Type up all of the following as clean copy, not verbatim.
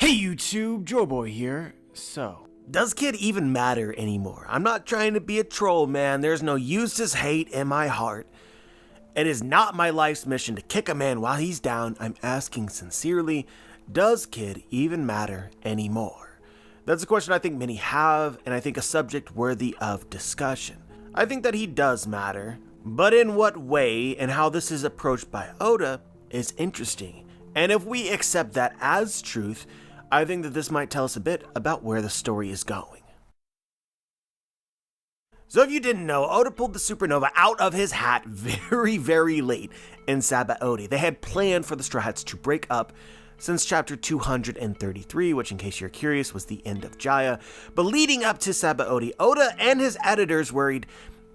Hey YouTube, Joeboy here. So, does KIDD even matter anymore? I'm not trying to be a troll, man. There's no EUSTASS hate in my heart. It is not my life's mission to kick a man while he's down. I'm asking sincerely, does KIDD even matter anymore? That's a question I think many have, and I think a subject worthy of discussion. I think that he does matter, but in what way and how this is approached by Oda is interesting. And if we accept that as truth, I think that this might tell us a bit about where the story is going. So if you didn't know, Oda pulled the Supernova out of his hat very late in Sabaody. They had planned for the Straw Hats to break up since chapter 233, which in case you're curious was the end of Jaya. But leading up to Sabaody, Oda and his editors worried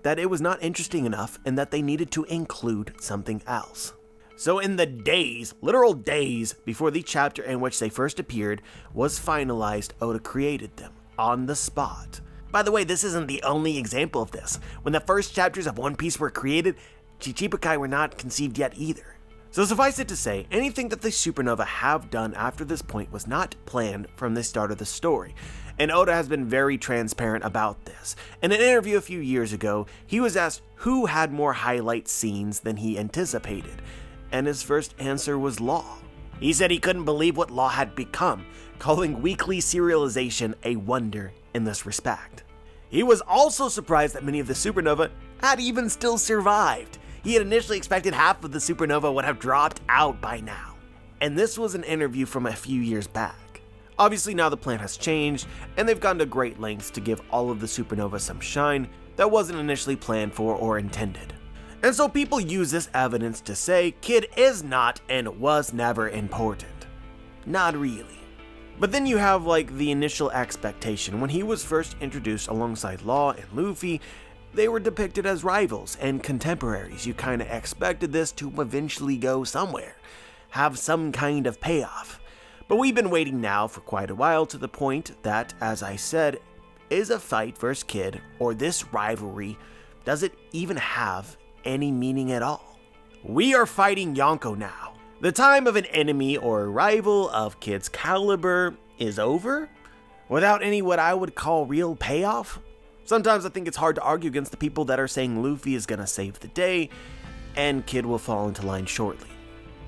that it was not interesting enough and that they needed to include something else. So in the days, literal days, before the chapter in which they first appeared was finalized, Oda created them on the spot. By the way, this isn't the only example of this. When the first chapters of One Piece were created, Chichibukai were not conceived yet either. So suffice it to say, anything that the Supernova have done after this point was not planned from the start of the story. And Oda has been very transparent about this. In an interview a few years ago, he was asked who had more highlight scenes than he anticipated. And his first answer was Law. He said he couldn't believe what Law had become, calling weekly serialization a wonder in this respect. He was also surprised that many of the Supernova had even still survived. He had initially expected half of the Supernova would have dropped out by now. And this was an interview from a few years back. Obviously now the plan has changed, and they've gone to great lengths to give all of the Supernova some shine that wasn't initially planned for or intended. And so people use this evidence to say KIDD is not and was never important. Not really. But then you have like the initial expectation. When he was first introduced alongside Law and Luffy, they were depicted as rivals and contemporaries. You kind of expected this to eventually go somewhere, have some kind of payoff. But we've been waiting now for quite a while to the point that, as I said, is a fight versus KIDD, or this rivalry, does it even have any meaning at all? We are fighting Yonko now. The time of an enemy or rival of KIDD's caliber is over, without any what I would call real payoff. Sometimes I think it's hard to argue against the people that are saying Luffy is gonna save the day and KIDD will fall into line shortly,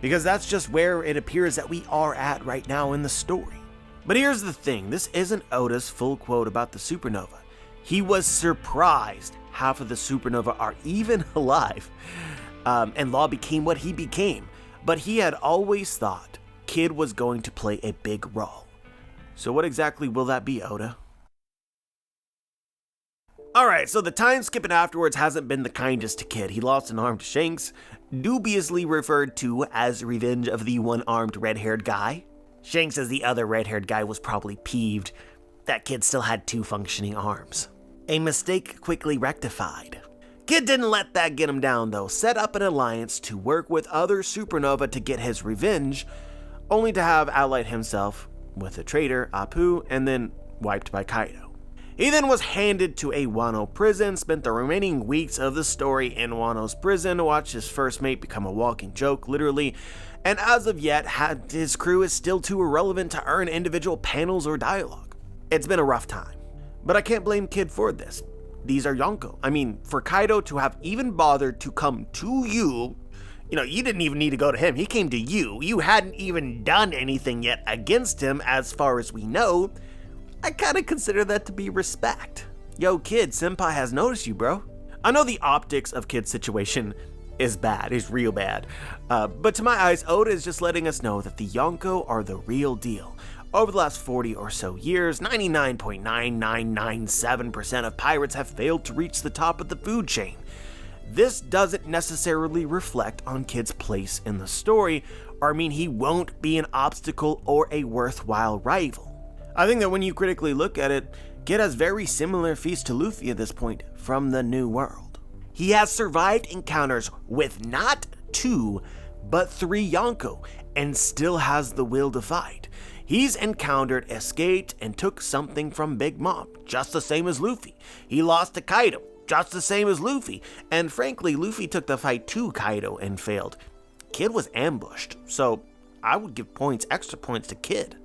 because that's just where it appears that we are at right now in the story. But here's the thing, this isn't Oda's full quote about the Supernova. He was surprised half of the Supernova are even alive, and Law became what he became. But he had always thought KIDD was going to play a big role. So what exactly will that be, Oda? Alright, so the time skipping afterwards hasn't been the kindest to KIDD. He lost an arm to Shanks, dubiously referred to as revenge of the one-armed red-haired guy. Shanks, as the other red-haired guy, was probably peeved that KIDD still had two functioning arms. A mistake quickly rectified. KIDD didn't let that get him down though, set up an alliance to work with other Supernova to get his revenge, only to have allied himself with a traitor, Apu, and then wiped by Kaido. He then was handed to a Wano prison, spent the remaining weeks of the story in Wano's prison, watched his first mate become a walking joke, literally, and as of yet, his crew is still too irrelevant to earn individual panels or dialogue. It's been a rough time. But I can't blame KIDD for this. These are Yonko. I mean, for Kaido to have even bothered to come to you, you didn't even need to go to him. He came to you. You hadn't even done anything yet against him as far as we know. I kind of consider that to be respect. Yo, KIDD, senpai has noticed you, bro. I know the optics of KIDD's situation is bad, is real bad. But to my eyes, Oda is just letting us know that the Yonko are the real deal. Over the last 40 or so years, 99.9997% of pirates have failed to reach the top of the food chain. This doesn't necessarily reflect on KIDD's place in the story, or mean he won't be an obstacle or a worthwhile rival. I think that when you critically look at it, KIDD has very similar feats to Luffy at this point from the New World. He has survived encounters with not 2, but 3 Yonko, and still has the will to fight. He's encountered, escaped, and took something from Big Mom, just the same as Luffy. He lost to Kaido, just the same as Luffy. And frankly, Luffy took the fight to Kaido and failed. KIDD was ambushed, so I would give extra points to KIDD.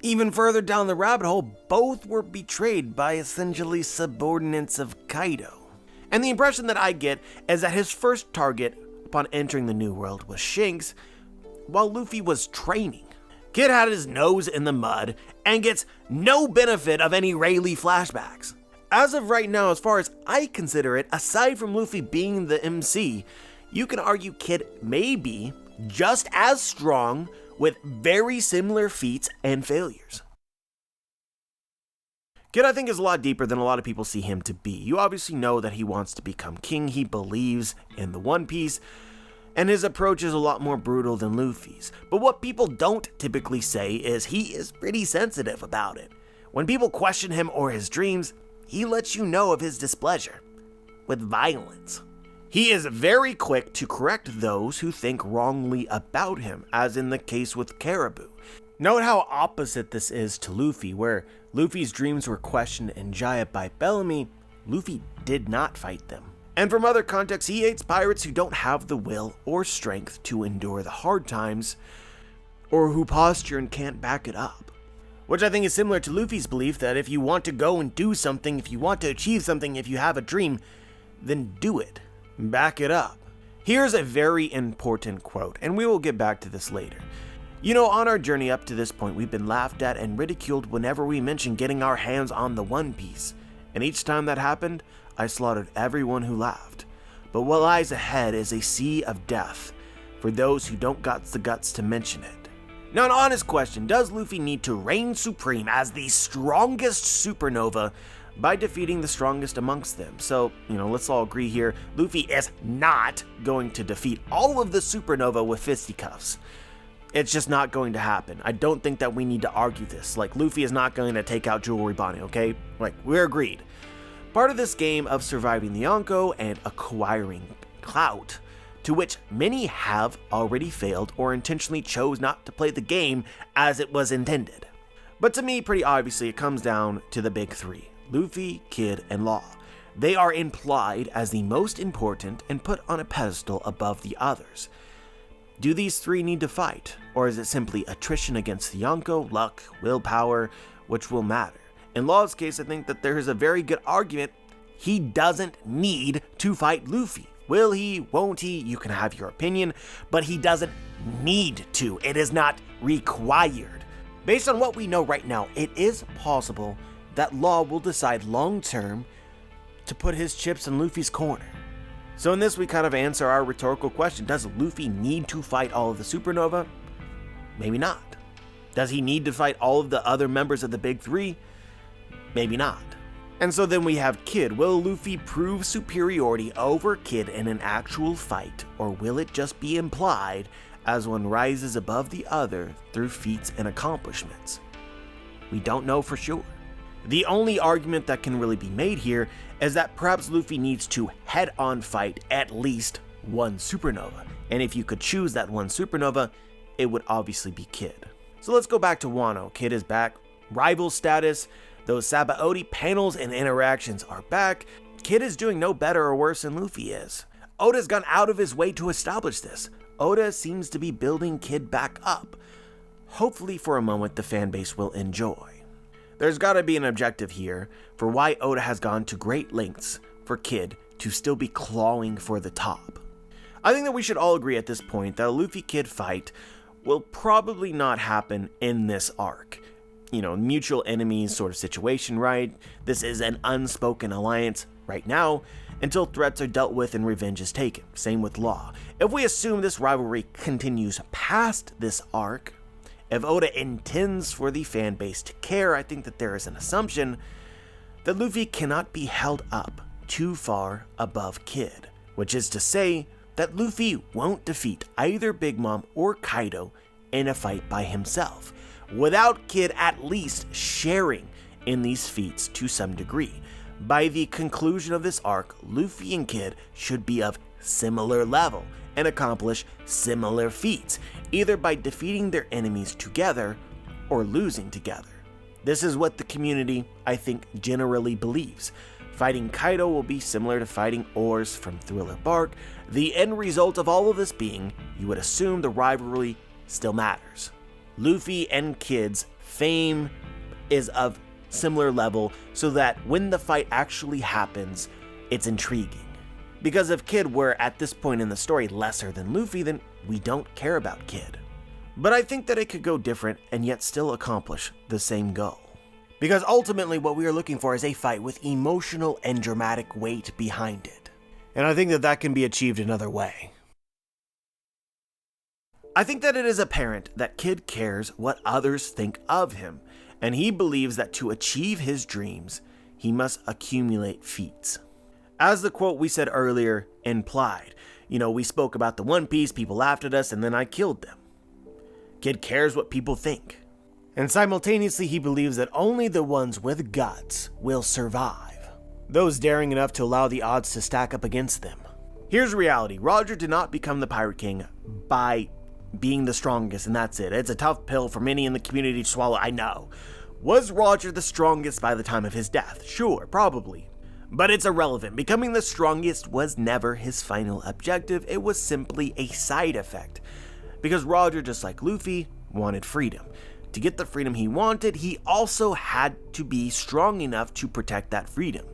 Even further down the rabbit hole, both were betrayed by essentially subordinates of Kaido. And the impression that I get is that his first target upon entering the New World was Shanks, while Luffy was training. Kid had his nose in the mud and gets no benefit of any Rayleigh flashbacks. As of right now, as far as I consider it, aside from Luffy being the MC, you can argue Kid may be just as strong with very similar feats and failures. Kid, I think, is a lot deeper than a lot of people see him to be. You obviously know that he wants to become king, he believes in the One Piece, and his approach is a lot more brutal than Luffy's. But what people don't typically say is he is pretty sensitive about it. When people question him or his dreams, he lets you know of his displeasure with violence. He is very quick to correct those who think wrongly about him, as in the case with Caribou. Note how opposite this is to Luffy, where Luffy's dreams were questioned and jibed by Bellamy. Luffy did not fight them. And from other contexts, he hates pirates who don't have the will or strength to endure the hard times, or who posture and can't back it up. Which I think is similar to Luffy's belief that if you want to go and do something, if you want to achieve something, if you have a dream, then do it. Back it up. Here's a very important quote, and we will get back to this later. You know, on our journey up to this point, we've been laughed at and ridiculed whenever we mention getting our hands on the One Piece. And each time that happened, I slaughtered everyone who laughed. But what lies ahead is a sea of death for those who don't got the guts to mention it. Now, an honest question, does Luffy need to reign supreme as the strongest supernova by defeating the strongest amongst them? So, let's all agree here, Luffy is not going to defeat all of the supernova with fisticuffs. It's just not going to happen. I don't think that we need to argue this. Luffy is not going to take out Jewelry Bonnie, okay? We're agreed. Part of this game of surviving the Yonko and acquiring clout, to which many have already failed or intentionally chose not to play the game as it was intended. But to me, pretty obviously, it comes down to the big three: Luffy, Kid, and Law. They are implied as the most important and put on a pedestal above the others. Do these three need to fight, or is it simply attrition against the Yonko, luck, willpower, which will matter? In Law's case, I think that there is a very good argument he doesn't need to fight Luffy. Will he? Won't he? You can have your opinion, but he doesn't need to. It is not required. Based on what we know right now, it is possible that Law will decide long-term to put his chips in Luffy's corner. So in this, we kind of answer our rhetorical question: does Luffy need to fight all of the supernova? Maybe not. Does he need to fight all of the other members of the big three? Maybe not. And so then we have Kid. Will Luffy prove superiority over Kid in an actual fight, or will it just be implied as one rises above the other through feats and accomplishments? We don't know for sure. The only argument that can really be made here is that perhaps Luffy needs to head-on fight at least one supernova. And if you could choose that one supernova, it would obviously be Kid. So let's go back to Wano. Kid is back. Rival status. Those Sabaody panels and interactions are back. Kid is doing no better or worse than Luffy is. Oda's gone out of his way to establish this. Oda seems to be building Kid back up. Hopefully for a moment the fanbase will enjoy. There's gotta be an objective here for why Oda has gone to great lengths for Kid to still be clawing for the top. I think that we should all agree at this point that a Luffy-Kid fight will probably not happen in this arc. Mutual enemies sort of situation, right? This is an unspoken alliance right now until threats are dealt with and revenge is taken. Same with Law. If we assume this rivalry continues past this arc, if Oda intends for the fan base to care, I think that there is an assumption that Luffy cannot be held up too far above Kid, which is to say that Luffy won't defeat either Big Mom or Kaido in a fight by himself, without Kid at least sharing in these feats to some degree. By the conclusion of this arc, Luffy and Kid should be of similar level and accomplish similar feats, either by defeating their enemies together or losing together. This is what the community, I think, generally believes. Fighting Kaido will be similar to fighting Oars from Thriller Bark. The end result of all of this being, you would assume the rivalry still matters. Luffy and Kid's fame is of similar level so that when the fight actually happens, it's intriguing. Because if KIDD were at this point in the story lesser than Luffy, then we don't care about KIDD. But I think that it could go different and yet still accomplish the same goal. Because ultimately what we are looking for is a fight with emotional and dramatic weight behind it. And I think that that can be achieved another way. I think that it is apparent that KIDD cares what others think of him, and he believes that to achieve his dreams, he must accumulate feats. As the quote we said earlier implied, we spoke about the One Piece, people laughed at us, and then I killed them. KIDD cares what people think. And simultaneously, he believes that only the ones with guts will survive. Those daring enough to allow the odds to stack up against them. Here's reality. Roger did not become the Pirate King by being the strongest, and that's it. It's a tough pill for many in the community to swallow, I know. Was Roger the strongest by the time of his death? Sure, probably. But it's irrelevant. Becoming the strongest was never his final objective. It was simply a side effect. Because Roger, just like Luffy, wanted freedom. To get the freedom he wanted, he also had to be strong enough to protect that freedom.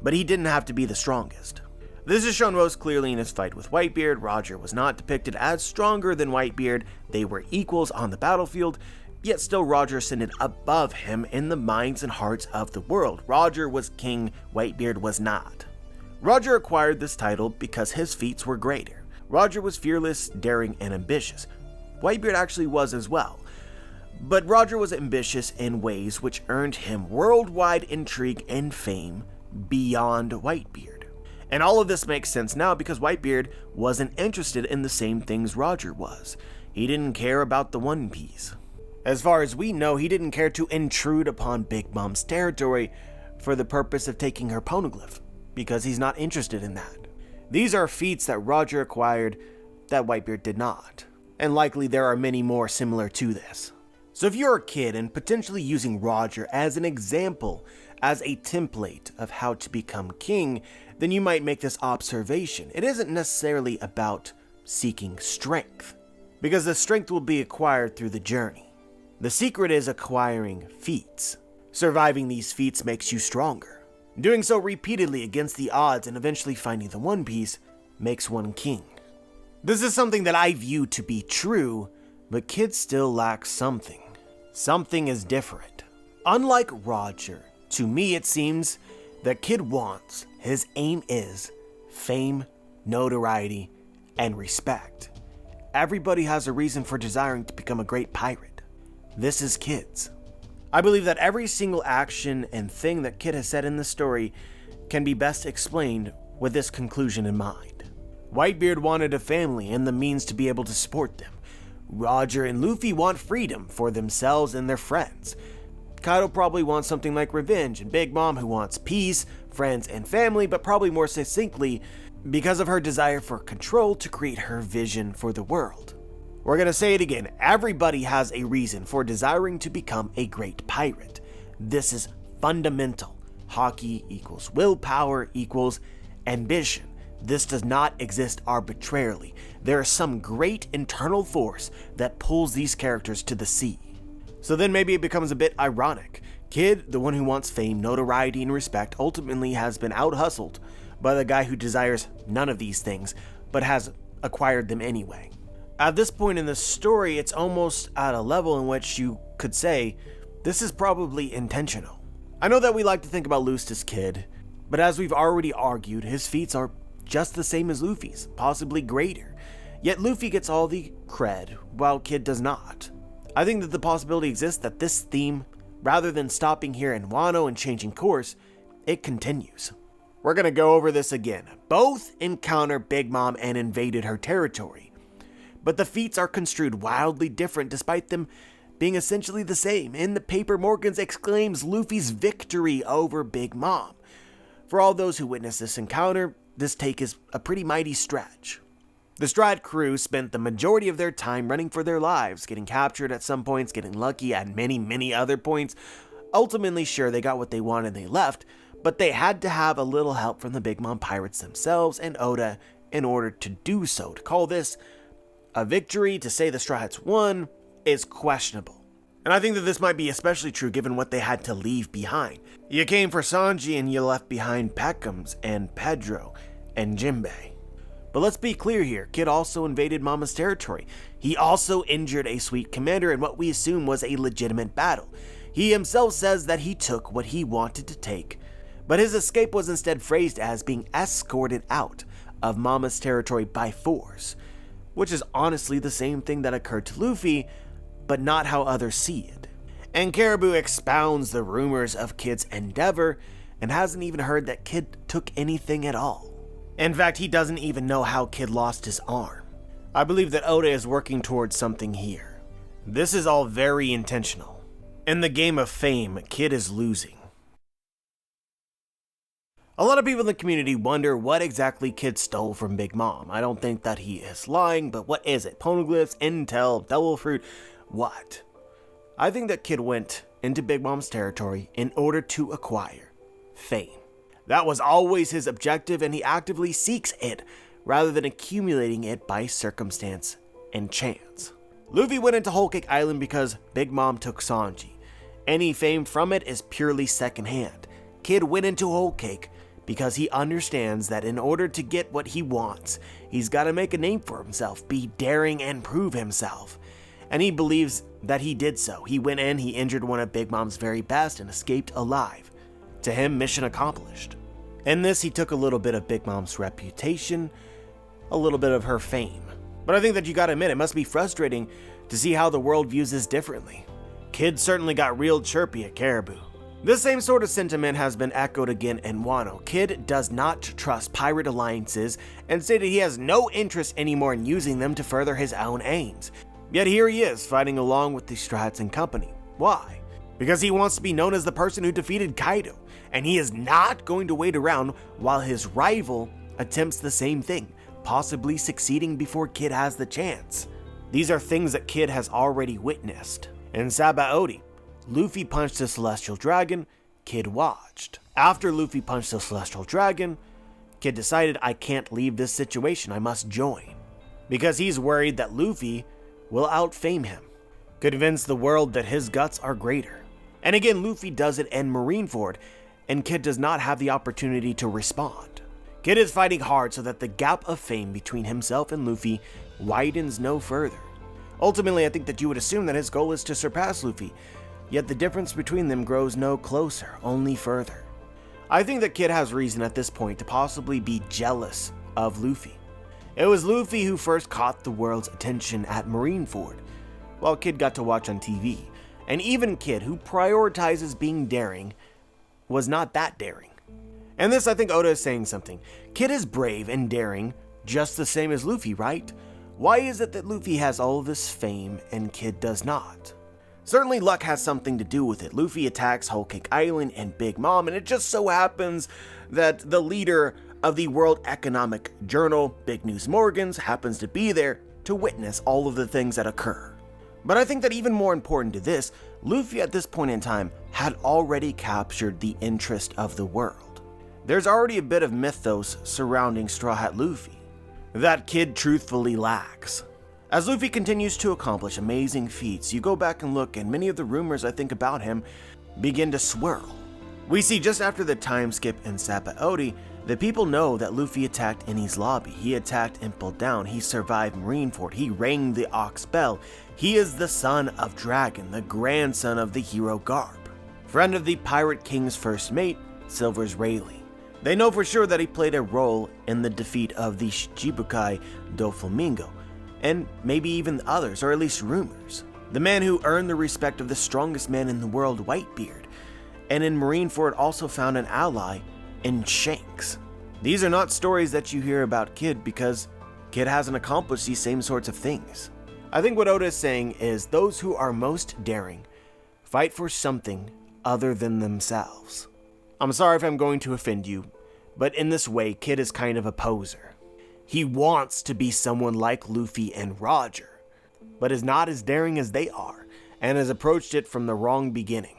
But he didn't have to be the strongest. This is shown most clearly in his fight with Whitebeard. Roger was not depicted as stronger than Whitebeard. They were equals on the battlefield, yet still Roger ascended above him in the minds and hearts of the world. Roger was king, Whitebeard was not. Roger acquired this title because his feats were greater. Roger was fearless, daring, and ambitious. Whitebeard actually was as well. But Roger was ambitious in ways which earned him worldwide intrigue and fame beyond Whitebeard. And all of this makes sense now because Whitebeard wasn't interested in the same things Roger was. He didn't care about the One Piece. As far as we know, he didn't care to intrude upon Big Mom's territory for the purpose of taking her poneglyph, because he's not interested in that. These are feats that Roger acquired that Whitebeard did not, and likely there are many more similar to this. So if you're a kid and potentially using Roger as an example, as a template of how to become king, then you might make this observation. It isn't necessarily about seeking strength, because the strength will be acquired through the journey. The secret is acquiring feats. Surviving these feats makes you stronger. Doing so repeatedly against the odds and eventually finding the One Piece makes one king. This is something that I view to be true, but KIDD still lacks something. Something is different. Unlike Roger, to me it seems that KIDD wants, his aim is, fame, notoriety, and respect. Everybody has a reason for desiring to become a great pirate. This is KIDD's. I believe that every single action and thing that KIDD has said in the story can be best explained with this conclusion in mind. Whitebeard wanted a family and the means to be able to support them. Roger and Luffy want freedom for themselves and their friends. Kaido probably wants something like revenge, and Big Mom who wants peace, friends, and family, but probably more succinctly because of her desire for control to create her vision for the world. We're gonna say it again, everybody has a reason for desiring to become a great pirate. This is fundamental. Haki equals willpower equals ambition. This does not exist arbitrarily. There is some great internal force that pulls these characters to the sea. So then maybe it becomes a bit ironic. KIDD, the one who wants fame, notoriety, and respect, ultimately has been out-hustled by the guy who desires none of these things, but has acquired them anyway. At this point in the story, it's almost at a level in which you could say, this is probably intentional. I know that we like to think about EUSTASS KIDD, but as we've already argued, his feats are just the same as Luffy's, possibly greater. Yet Luffy gets all the cred, while KIDD does not. I think that the possibility exists that this theme, rather than stopping here in Wano and changing course, it continues. We're gonna go over this again. Both encounter Big Mom and invaded her territory. But the feats are construed wildly different despite them being essentially the same. In the paper, Morgans exclaims Luffy's victory over Big Mom. For all those who witnessed this encounter, this take is a pretty mighty stretch. The Strad crew spent the majority of their time running for their lives, getting captured at some points, getting lucky at many other points. Ultimately, sure, they got what they wanted and they left, but they had to have a little help from the Big Mom pirates themselves and Oda in order to do so. To call this a victory, to say the Straw Hats won, is questionable. And I think that this might be especially true given what they had to leave behind. You came for Sanji and you left behind Peckham's and Pedro and Jinbei. But let's be clear here, Kid also invaded Mama's territory. He also injured a sweet commander in what we assume was a legitimate battle. He himself says that he took what he wanted to take, but his escape was instead phrased as being escorted out of Mama's territory by force, which is honestly the same thing that occurred to Luffy, but not how others see it. And Caribou expounds the rumors of Kid's endeavor and hasn't even heard that Kid took anything at all. In fact, he doesn't even know how Kid lost his arm. I believe that Oda is working towards something here. This is all very intentional. In the game of fame, Kid is losing. A lot of people in the community wonder what exactly Kid stole from Big Mom. I don't think that he is lying, but what is it? Poneglyphs, Intel, Devil Fruit, what? I think that Kid went into Big Mom's territory in order to acquire fame. That was always his objective, and he actively seeks it, rather than accumulating it by circumstance and chance. Luffy went into Whole Cake Island because Big Mom took Sanji. Any fame from it is purely secondhand. Kid went into Whole Cake because he understands that in order to get what he wants, he's got to make a name for himself, be daring and prove himself. And he believes that he did so. He went in, he injured one of Big Mom's very best and escaped alive. To him, mission accomplished. In this, he took a little bit of Big Mom's reputation, a little bit of her fame. But I think that you gotta admit, it must be frustrating to see how the world views this differently. Kid certainly got real chirpy at Caribou. This same sort of sentiment has been echoed again in Wano. Kid does not trust pirate alliances and stated he has no interest anymore in using them to further his own aims. Yet here he is, fighting along with the Strats and company. Why? Because he wants to be known as the person who defeated Kaido, and he is not going to wait around while his rival attempts the same thing, possibly succeeding before Kid has the chance. These are things that Kid has already witnessed. In Sabaody, Luffy punched the Celestial Dragon, Kid watched. After Luffy punched the Celestial Dragon, Kid decided, I can't leave this situation, I must join. Because he's worried that Luffy will outfame him, convince the world that his guts are greater. And again, Luffy does it in Marineford, and Kid does not have the opportunity to respond. Kid is fighting hard so that the gap of fame between himself and Luffy widens no further. Ultimately, I think that you would assume that his goal is to surpass Luffy, yet the difference between them grows no closer, only further. I think that Kid has reason at this point to possibly be jealous of Luffy. It was Luffy who first caught the world's attention at Marineford, while Kid got to watch on TV. And even Kid, who prioritizes being daring, was not that daring. And this, I think Oda is saying something. Kid is brave and daring, just the same as Luffy, right? Why is it that Luffy has all of this fame and Kid does not? Certainly luck has something to do with it. Luffy attacks Whole Cake Island and Big Mom, and it just so happens that the leader of the World Economic Journal, Big News Morgans, happens to be there to witness all of the things that occur. But I think that even more important to this, Luffy at this point in time had already captured the interest of the world. There's already a bit of mythos surrounding Straw Hat Luffy that Kid truthfully lacks. As Luffy continues to accomplish amazing feats, you go back and look, and many of the rumors I think about him begin to swirl. We see just after the time skip in Sabaody, the people know that Luffy attacked Enies Lobby, he attacked Impel Down, he survived Marineford, he rang the Ox Bell, he is the son of Dragon, the grandson of the hero Garp, friend of the Pirate King's first mate, Silver's Rayleigh. They know for sure that he played a role in the defeat of the Shichibukai Doflamingo, and maybe even others, or at least rumors. The man who earned the respect of the strongest man in the world, Whitebeard, and in Marineford also found an ally in Shanks. These are not stories that you hear about Kid because Kid hasn't accomplished these same sorts of things. I think what Oda is saying is those who are most daring fight for something other than themselves. I'm sorry if I'm going to offend you, but in this way, Kid is kind of a poser. He wants to be someone like Luffy and Roger, but is not as daring as they are, and has approached it from the wrong beginning.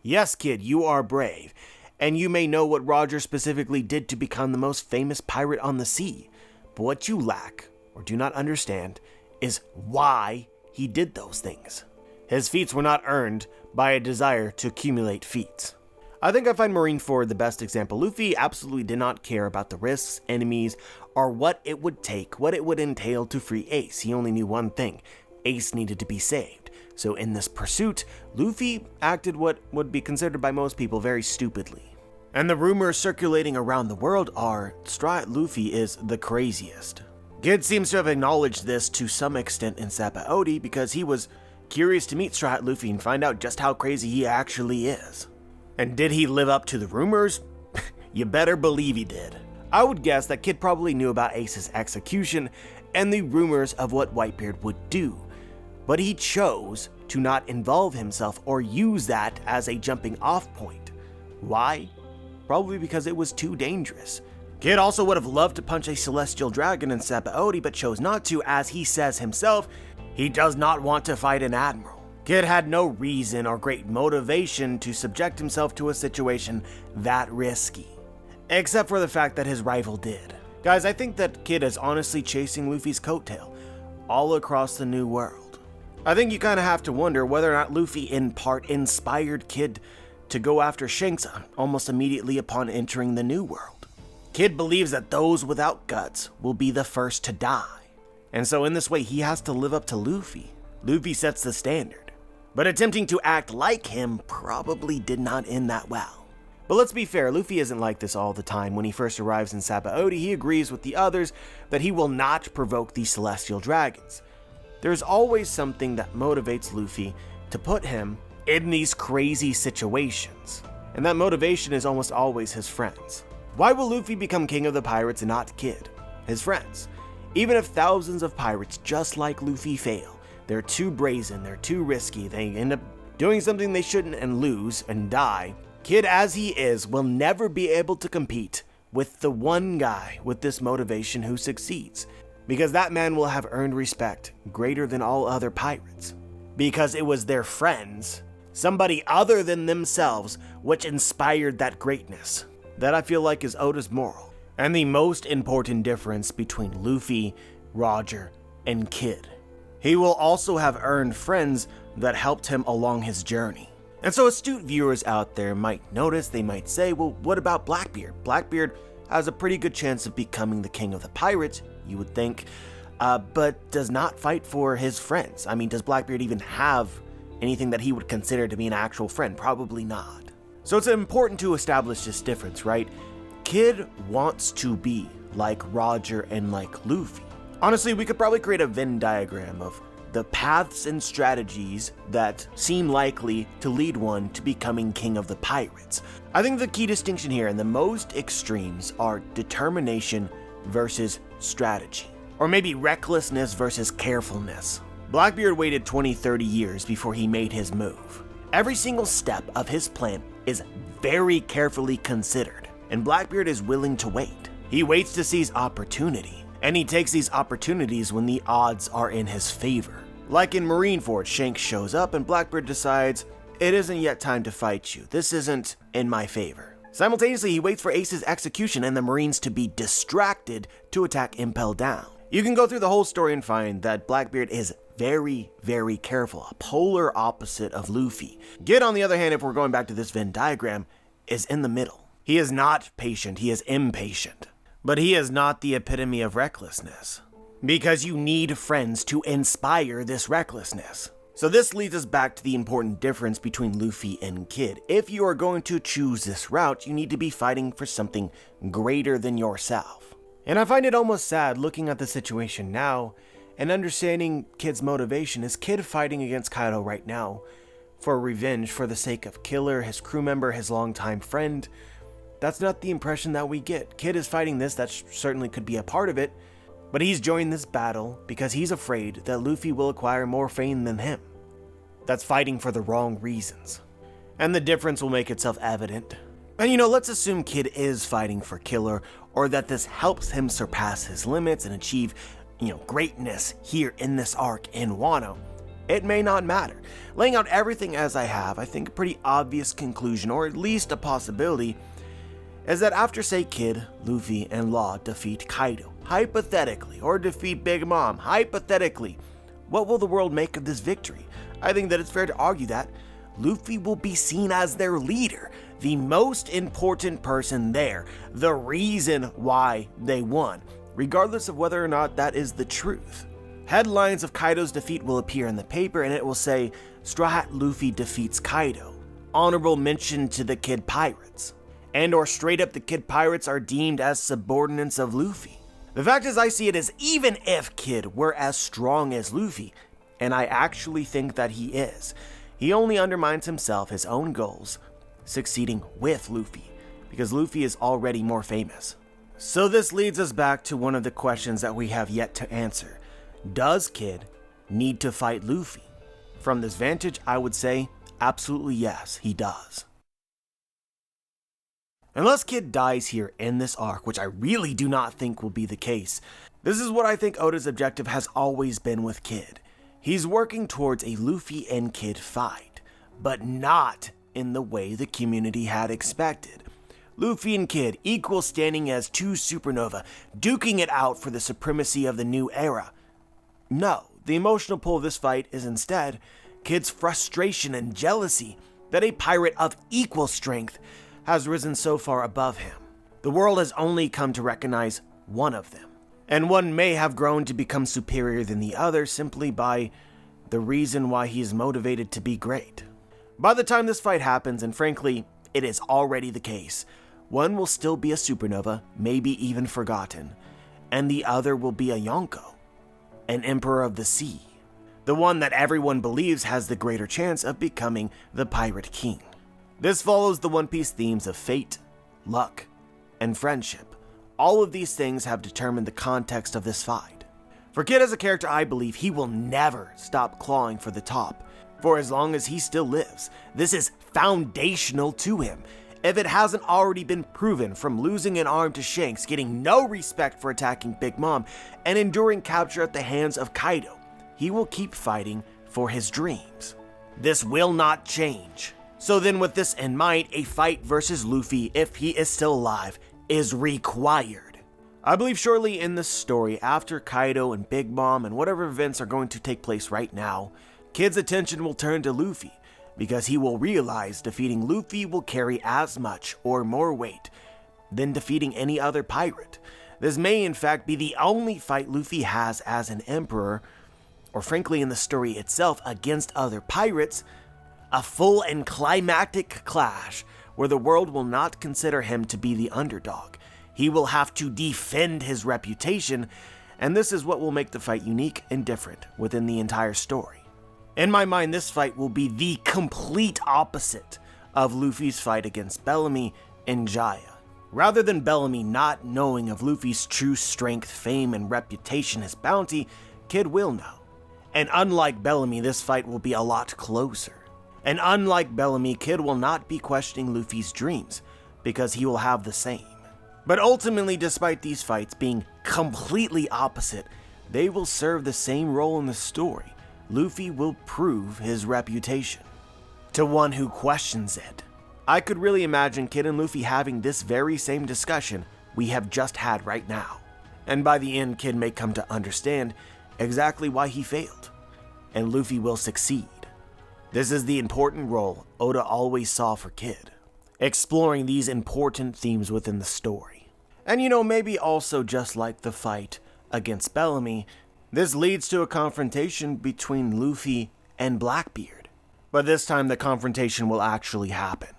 Yes, Kid, you are brave, and you may know what Roger specifically did to become the most famous pirate on the sea, but what you lack, or do not understand, is why he did those things. His feats were not earned by a desire to accumulate feats. I think I find Marineford the best example. Luffy absolutely did not care about the risks, enemies, or what it would take, what it would entail to free Ace. He only knew one thing: Ace needed to be saved. So in this pursuit, Luffy acted what would be considered by most people very stupidly. And the rumors circulating around the world are Straw Hat Luffy is the craziest. KIDD seems to have acknowledged this to some extent in Sabaody because he was curious to meet Straw Hat Luffy and find out just how crazy he actually is. And did he live up to the rumors? You better believe he did. I would guess that KIDD probably knew about Ace's execution and the rumors of what Whitebeard would do, but he chose to not involve himself or use that as a jumping off point. Why? Probably because it was too dangerous. KIDD also would have loved to punch a celestial dragon in Sabaody, but chose not to, as he says himself, he does not want to fight an admiral. KIDD had no reason or great motivation to subject himself to a situation that risky, except for the fact that his rival did. Guys, I think that KIDD is honestly chasing Luffy's coattail all across the New World. I think you kind of have to wonder whether or not Luffy in part inspired KIDD to go after Shanks almost immediately upon entering the New World. KIDD believes that those without guts will be the first to die, and so in this way he has to live up to Luffy. Luffy sets the standard. But attempting to act like him probably did not end that well. But let's be fair, Luffy isn't like this all the time. When he first arrives in Sabaody, he agrees with the others that he will not provoke the celestial dragons. There's always something that motivates Luffy to put him in these crazy situations, and that motivation is almost always his friends. Why will Luffy become king of the pirates and not KIDD? His friends. Even if thousands of pirates just like Luffy fail, they're too brazen, they're too risky, they end up doing something they shouldn't and lose and die, KIDD as he is will never be able to compete with the one guy with this motivation who succeeds, because that man will have earned respect greater than all other pirates, because it was their friends, somebody other than themselves, which inspired that greatness. That I feel like is Oda's moral, and the most important difference between Luffy, Roger, and KIDD. He will also have earned friends that helped him along his journey. And so astute viewers out there might notice, they might say, well, what about Blackbeard? Blackbeard has a pretty good chance of becoming the king of the pirates, you would think, but does not fight for his friends. I mean, does Blackbeard even have anything that he would consider to be an actual friend? Probably not. So it's important to establish this difference, right? KIDD wants to be like Roger and like Luffy. Honestly, we could probably create a Venn diagram of the paths and strategies that seem likely to lead one to becoming king of the pirates. I think the key distinction here and the most extremes are determination versus strategy, or maybe recklessness versus carefulness. Blackbeard waited 20-30 years before he made his move. Every single step of his plan is very carefully considered, and Blackbeard is willing to wait. He waits to seize opportunity, and he takes these opportunities when the odds are in his favor. Like in Marineford, Shanks shows up and Blackbeard decides, it isn't yet time to fight you. This isn't in my favor. Simultaneously, he waits for Ace's execution and the Marines to be distracted to attack Impel Down. You can go through the whole story and find that Blackbeard is very, very careful, a polar opposite of Luffy. KIDD, on the other hand, if we're going back to this Venn diagram, is in the middle. He is not patient, he is impatient. But he is not the epitome of recklessness, because you need friends to inspire this recklessness. So this leads us back to the important difference between Luffy and KIDD. If you are going to choose this route, you need to be fighting for something greater than yourself. And I find it almost sad looking at the situation now and understanding KIDD's motivation. Is KIDD fighting against Kaido right now for revenge for the sake of Killer, his crew member, his longtime friend? That's not the impression that we get. KIDD is fighting this, that certainly could be a part of it, but he's joined this battle because he's afraid that Luffy will acquire more fame than him. That's fighting for the wrong reasons. And the difference will make itself evident. And let's assume KIDD is fighting for Killer, or that this helps him surpass his limits and achieve, greatness here in this arc in Wano. It may not matter. Laying out everything as I have, I think a pretty obvious conclusion, or at least a possibility, is that after, say, KIDD, Luffy, and Law defeat Kaido, hypothetically, or defeat Big Mom, hypothetically, what will the world make of this victory? I think that it's fair to argue that Luffy will be seen as their leader, the most important person there, the reason why they won, regardless of whether or not that is the truth. Headlines of Kaido's defeat will appear in the paper, and it will say, Straw Hat Luffy defeats Kaido. Honorable mention to the Kid Pirates. And or straight up the Kid Pirates are deemed as subordinates of Luffy. The fact as I see it is, even if Kid were as strong as Luffy, and I actually think that he is, he only undermines himself, his own goals, succeeding with Luffy, because Luffy is already more famous. So this leads us back to one of the questions that we have yet to answer. Does Kid need to fight Luffy? From this vantage, I would say, absolutely yes, he does. Unless Kid dies here in this arc, which I really do not think will be the case, this is what I think Oda's objective has always been with Kid. He's working towards a Luffy and Kid fight, but not in the way the community had expected. Luffy and Kid equal standing as two Supernovae, duking it out for the supremacy of the new era. No, the emotional pull of this fight is instead Kid's frustration and jealousy that a pirate of equal strength has risen so far above him. The world has only come to recognize one of them, and one may have grown to become superior than the other simply by the reason why he is motivated to be great. By the time this fight happens, and frankly, it is already the case, one will still be a supernova, maybe even forgotten, and the other will be a Yonko, an emperor of the sea, the one that everyone believes has the greater chance of becoming the Pirate King. This follows the One Piece themes of fate, luck, and friendship. All of these things have determined the context of this fight. For Kid as a character, I believe he will never stop clawing for the top, for as long as he still lives. This is foundational to him. If it hasn't already been proven from losing an arm to Shanks, getting no respect for attacking Big Mom, and enduring capture at the hands of Kaido, he will keep fighting for his dreams. This will not change. So then with this in mind, a fight versus Luffy, if he is still alive, is required. I believe shortly in this story, after Kaido and Big Mom and whatever events are going to take place right now, Kid's attention will turn to Luffy, because he will realize defeating Luffy will carry as much or more weight than defeating any other pirate. This may in fact be the only fight Luffy has as an emperor, or frankly in the story itself against other pirates, a full and climactic clash where the world will not consider him to be the underdog. He will have to defend his reputation, and this is what will make the fight unique and different within the entire story. In my mind, this fight will be the complete opposite of Luffy's fight against Bellamy and Jaya. Rather than Bellamy not knowing of Luffy's true strength, fame, and reputation as bounty, Kid will know. And unlike Bellamy, this fight will be a lot closer. And unlike Bellamy, Kid will not be questioning Luffy's dreams, because he will have the same. But ultimately, despite these fights being completely opposite, they will serve the same role in the story. Luffy will prove his reputation to one who questions it. I could really imagine Kid and Luffy having this very same discussion we have just had right now. And by the end, Kid may come to understand exactly why he failed, and Luffy will succeed. This is the important role Oda always saw for Kid, exploring these important themes within the story. And maybe also just like the fight against Bellamy, this leads to a confrontation between Luffy and Blackbeard. But this time the confrontation will actually happen.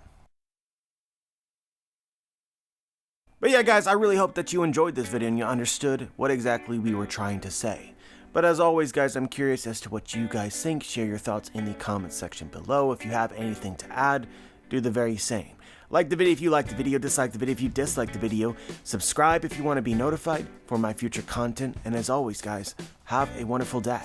But yeah guys, I really hope that you enjoyed this video and you understood what exactly we were trying to say. But as always guys, I'm curious as to what you guys think. Share your thoughts in the comments section below. If you have anything to add, do the very same. Like the video if you liked the video, dislike the video if you disliked the video, subscribe if you want to be notified for my future content, and as always guys, have a wonderful day.